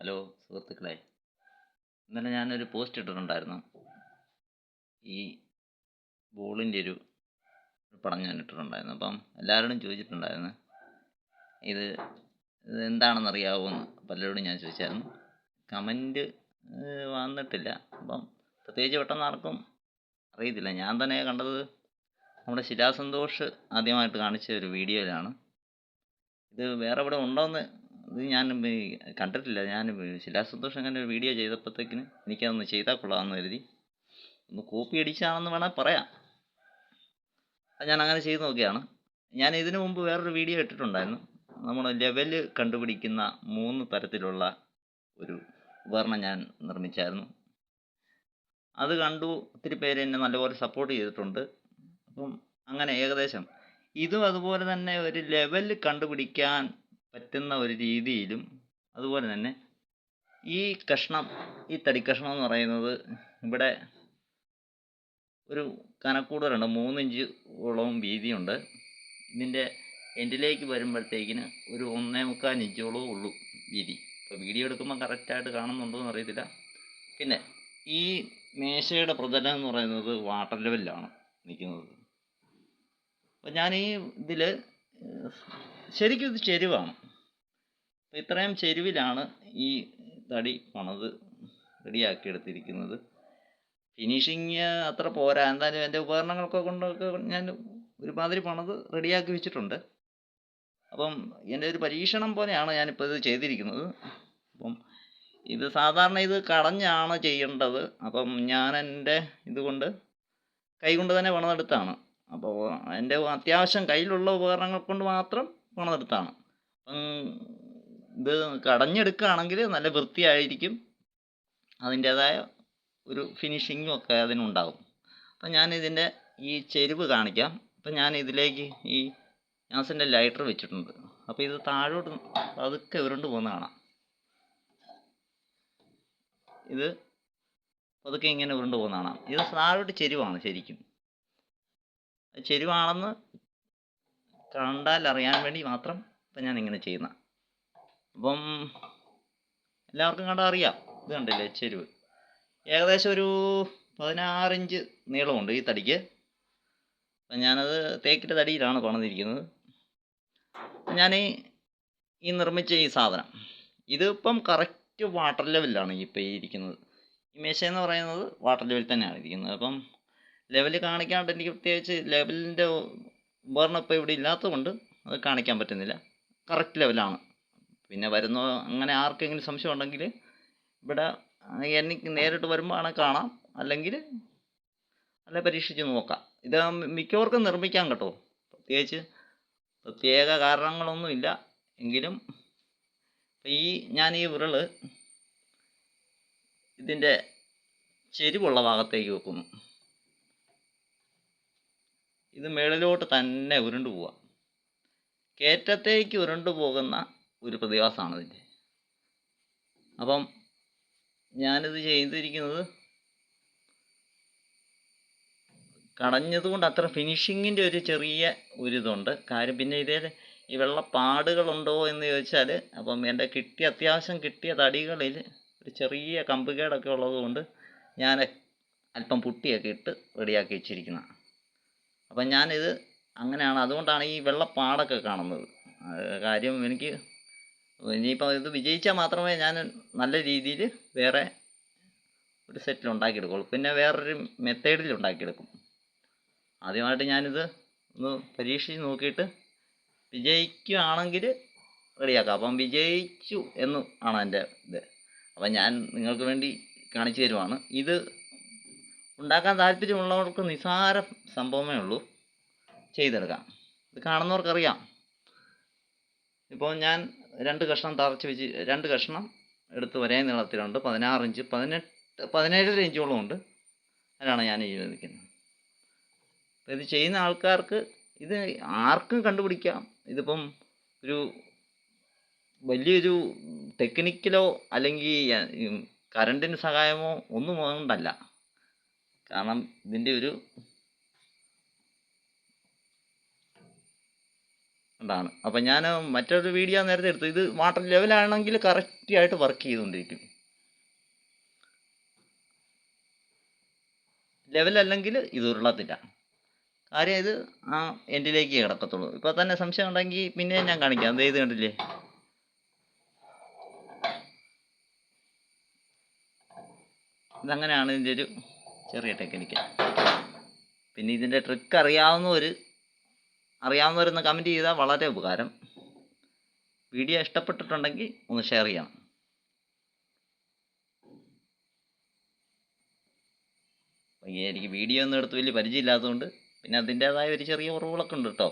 Hello സുഹൃത്തുക്കളെ, ഇന്നലെ ഞാനൊരു പോസ്റ്റ് ഇട്ടിട്ടുണ്ടായിരുന്നു. ഈ ബോളിൻ്റെ ഒരു പടം ഞാൻ ഇട്ടിട്ടുണ്ടായിരുന്നു. അപ്പം എല്ലാവരോടും ചോദിച്ചിട്ടുണ്ടായിരുന്നു, ഇത് എന്താണെന്ന് അറിയാവോന്ന് പലരോടും ഞാൻ ചോദിച്ചായിരുന്നു. കമൻറ്റ് വന്നിട്ടില്ല. അപ്പം പ്രത്യേകിച്ച് പെട്ടെന്ന് ആർക്കും അറിയത്തില്ല. ഞാൻ തന്നെ കണ്ടത് നമ്മുടെ ശിലാസന്തോഷ് ആദ്യമായിട്ട് കാണിച്ച ഒരു വീഡിയോയിലാണ്. ഇത് വേറെ ഇവിടെ ഉണ്ടോയെന്ന് ഞാൻ കണ്ടിട്ടില്ല. ഞാൻ ശിലാസന്തോഷം അങ്ങനെ ഒരു വീഡിയോ ചെയ്തപ്പോഴത്തേക്കിന് എനിക്കതൊന്ന് ചെയ്താൽ കൊള്ളാമെന്ന് കരുതി ഒന്ന് കോപ്പി അടിച്ചാണെന്ന് വേണേൽ പറയാം. അത് ഞാൻ അങ്ങനെ ചെയ്ത് നോക്കിയാണ്. ഞാൻ ഇതിനു മുമ്പ് വേറൊരു വീഡിയോ ഇട്ടിട്ടുണ്ടായിരുന്നു. നമ്മൾ ലെവല് കണ്ടുപിടിക്കുന്ന 3 തരത്തിലുള്ള ഒരു ഉപകരണം ഞാൻ നിർമ്മിച്ചായിരുന്നു. അത് കണ്ടു ഒത്തിരി പേര് എന്നെ നല്ലപോലെ സപ്പോർട്ട് ചെയ്തിട്ടുണ്ട്. അപ്പം അങ്ങനെ ഏകദേശം ഇതും അതുപോലെ തന്നെ ഒരു ലെവൽ കണ്ടുപിടിക്കാൻ പറ്റുന്ന ഒരു രീതിയിലും, അതുപോലെ തന്നെ ഈ കഷ്ണം, ഈ തടിക്കഷ്ണം എന്ന് പറയുന്നത് ഇവിടെ ഒരു കനക്കൂടുതലുണ്ട്. 3 ഇഞ്ചോളം വീതിയുണ്ട്. ഇതിൻ്റെ എൻഡിലേക്ക് വരുമ്പോഴത്തേക്കിന് ഒരു 1.25 ഇഞ്ചോളം ഉള്ളൂ വീതി. ഇപ്പോൾ വീഡിയോ എടുക്കുമ്പോൾ കറക്റ്റായിട്ട് കാണുന്നുണ്ടോ എന്ന് അറിയത്തില്ല. പിന്നെ ഈ മേശയുടെ പ്രതലം എന്ന് പറയുന്നത് വാട്ടർ ലെവലിലാണ് നിൽക്കുന്നത്. അപ്പോൾ ഞാൻ ഈ ഇതിൽ ശരിക്കും ഇത് ചെരുവാണ്. അപ്പോൾ ഇത്രയും ചെരുവിലാണ് ഈ തടി പണിത് റെഡിയാക്കി എടുത്തിരിക്കുന്നത്. ഫിനിഷിങ് അത്ര പോരാ. എന്തായാലും എൻ്റെ ഉപകരണങ്ങളൊക്കെ കൊണ്ടൊക്കെ ഞാൻ ഒരുമാതിരി പണിത് റെഡിയാക്കി വെച്ചിട്ടുണ്ട്. അപ്പം എൻ്റെ ഒരു പരീക്ഷണം പോലെയാണ് ഞാനിപ്പോൾ ഇത് ചെയ്തിരിക്കുന്നത്. അപ്പം ഇത് സാധാരണ ഇത് കടഞ്ഞാണ് ചെയ്യേണ്ടത്. അപ്പം ഞാൻ എൻ്റെ ഇതുകൊണ്ട് കൈകൊണ്ട് തന്നെ പണിതെടുത്താണ്. അപ്പോൾ എൻ്റെ അത്യാവശ്യം കയ്യിലുള്ള ഉപകരണങ്ങൾ കൊണ്ട് മാത്രം പണിതെടുത്താണ്. അപ്പം ഇത് കടഞ്ഞെടുക്കുകയാണെങ്കിൽ നല്ല വൃത്തിയായിരിക്കും. അതിൻ്റേതായ ഒരു ഫിനിഷിങ്ങും ഒക്കെ അതിനുണ്ടാകും. അപ്പം ഞാനിതിൻ്റെ ഈ ചെരുവ് കാണിക്കാം. അപ്പം ഞാൻ ഇതിലേക്ക് ഈ ഗ്യാസിൻ്റെ ലൈറ്റർ വെച്ചിട്ടുണ്ട്. അപ്പോൾ ഇത് താഴോട്ട് പതുക്കെ ഉരുണ്ട് പോകുന്ന കാണാം. ഇത് പതുക്കെ ഇങ്ങനെ ഉരുണ്ട് പോകുന്ന കാണാം. ഇത് താഴോട്ട് ചെരുവാണ്. ശരിക്കും ചെരുവാണെന്ന് കണ്ടാൽ അറിയാൻ വേണ്ടി മാത്രം ഇപ്പം ഞാൻ ഇങ്ങനെ ചെയ്യുന്ന. അപ്പം എല്ലാവർക്കും കണ്ടാൽ അറിയാം. ഇത് കണ്ടില്ലേ ചെരുവ്. ഏകദേശം ഒരു 16 ഇഞ്ച് നീളമുണ്ട് ഈ തടിക്ക്. അപ്പം ഞാനത് തേക്കിൻ്റെ തടിയിലാണ് പണിതിരിക്കുന്നത്. ഞാൻ ഈ നിർമ്മിച്ച ഈ സാധനം ഇതിപ്പം കറക്റ്റ് വാട്ടർ ലെവലിലാണ് ഇപ്പോൾ ഈ ഇരിക്കുന്നത്. ഈ മേശയെന്ന് പറയുന്നത് വാട്ടർ ലെവലിൽ തന്നെയാണ് ഇരിക്കുന്നത്. അപ്പം ലെവൽ കാണിക്കാണ്ട് എനിക്ക് പ്രത്യേകിച്ച് ലെവലിൻ്റെ ഉപകരണം ഇപ്പോൾ ഇവിടെ ഇല്ലാത്തതുകൊണ്ട് അത് കാണിക്കാൻ പറ്റുന്നില്ല. കറക്റ്റ് ലെവലാണ്. പിന്നെ വരുന്ന അങ്ങനെ ആർക്കെങ്കിലും സംശയം ഉണ്ടെങ്കിൽ ഇവിടെ എനിക്ക് നേരിട്ട് വരുമ്പോൾ ആണ് കാണാം. അല്ലെങ്കിൽ പരീക്ഷിച്ച് നോക്കാം. ഇത് മിക്കവർക്കും നിർമ്മിക്കാം കേട്ടോ. പ്രത്യേക കാരണങ്ങളൊന്നുമില്ല. എങ്കിലും ഞാൻ ഈ ഉരുൾ ഇതിൻ്റെ ചെരിവുള്ള ഭാഗത്തേക്ക് വെക്കുന്നു. ഇത് മുകളിലോട്ട് തന്നെ ഉരുണ്ടു പോവുക. കയറ്റത്തേക്ക് ഉരുണ്ടു പോകുന്ന ഒരു പ്രതിഭാസമാണ് ഇതിൻ്റെ. അപ്പം ഞാനിത് ചെയ്തിരിക്കുന്നത് കടഞ്ഞതുകൊണ്ട് അത്ര ഫിനിഷിങ്ങിൻ്റെ ഒരു ചെറിയ ഒരിതുണ്ട്. കാര്യം പിന്നെ ഇതേ ഈ വെള്ളപ്പാടുകളുണ്ടോ എന്ന് ചോദിച്ചാൽ, അപ്പം എൻ്റെ അത്യാവശ്യം കിട്ടിയ തടികളിൽ ഒരു ചെറിയ കമ്പുകേടൊക്കെ ഉള്ളതുകൊണ്ട് ഞാൻ അല്പം പുട്ടിയൊക്കെ ഇട്ട് റെഡിയാക്കി വെച്ചിരിക്കുന്ന. അപ്പം ഞാനിത് അങ്ങനെയാണ്. അതുകൊണ്ടാണ് ഈ വെള്ളപ്പാടൊക്കെ കാണുന്നത്. കാര്യം എനിക്ക് ഇനിയിപ്പോൾ ഇത് വിജയിച്ചാൽ മാത്രമേ ഞാൻ നല്ല രീതിയിൽ വേറെ ഒരു സെറ്റിൽ ഉണ്ടാക്കിയെടുക്കുള്ളൂ. പിന്നെ വേറൊരു മെത്തേഡിൽ ഉണ്ടാക്കിയെടുക്കും. ആദ്യമായിട്ട് ഞാനിത് ഒന്ന് പരീക്ഷിച്ച് നോക്കിയിട്ട് വിജയിക്കുകയാണെങ്കിൽ റെഡിയാക്കാം. അപ്പം വിജയിച്ചു എന്ന് ആണ് എൻ്റെ ഇത്. അപ്പം ഞാൻ നിങ്ങൾക്ക് വേണ്ടി കാണിച്ചു തരുവാണ്. ഇത് ഉണ്ടാക്കാൻ താല്പര്യമുള്ളവർക്ക് നിസ്സാര സംഭവമേ ഉള്ളൂ, ചെയ്തെടുക്കാം. ഇത് കാണുന്നവർക്കറിയാം. ഇപ്പോൾ ഞാൻ 2 കഷ്ണം തറച്ച് വെച്ച് 2 കഷ്ണം എടുത്ത് ഒരേ നീളത്തിലുണ്ട്. 16 ഇഞ്ച് 17 ഇഞ്ചോളം ഉണ്ട്. അതിലാണ് ഞാൻ ഈ നിൽക്കുന്നത്. അപ്പോൾ ഇത് ചെയ്യുന്ന ആൾക്കാർക്ക് ഇത് ആർക്കും കണ്ടുപിടിക്കാം. ഇതിപ്പം ഒരു വലിയൊരു ടെക്നിക്കലോ അല്ലെങ്കിൽ കറണ്ടിന് സഹായമോ ഒന്നും കൊണ്ടല്ല. കാരണം ഇതിൻ്റെ ഒരു ഉണ്ടാണ്. അപ്പം ഞാൻ മറ്റൊരു വീഡിയോ നേരത്തെ എടുത്തു. ഇത് വാട്ടർ ലെവലാണെങ്കിൽ കറക്റ്റായിട്ട് വർക്ക് ചെയ്തുകൊണ്ടിരിക്കും. ലെവലല്ലെങ്കിൽ ഇത് ഉരുളത്തില്ല. കാര്യം ഇത് ആ എൻഡിലേക്ക് കിടക്കത്തുള്ളൂ. ഇപ്പോൾ തന്നെ സംശയം ഉണ്ടെങ്കിൽ പിന്നെ ഞാൻ കാണിക്കാം. ദേ ഇത് കണ്ടില്ലേ, ഇതങ്ങനെയാണ് ഇതിൻ്റെ ഒരു ചെറിയ ടെക്നിക്ക്. പിന്നെ ഇതിൻ്റെ ട്രിക്ക് അറിയാവുന്നവരൊന്ന് കമൻറ്റ് ചെയ്താൽ വളരെ ഉപകാരം. വീഡിയോ ഇഷ്ടപ്പെട്ടിട്ടുണ്ടെങ്കിൽ ഒന്ന് ഷെയർ ചെയ്യണം. എനിക്ക് വീഡിയോ ഒന്നും എടുത്ത് വലിയ പരിചയമില്ലാത്തതുകൊണ്ട് പിന്നെ അതിൻ്റേതായ ഒരു ചെറിയ കുറവുകളൊക്കെ ഉണ്ട് കേട്ടോ.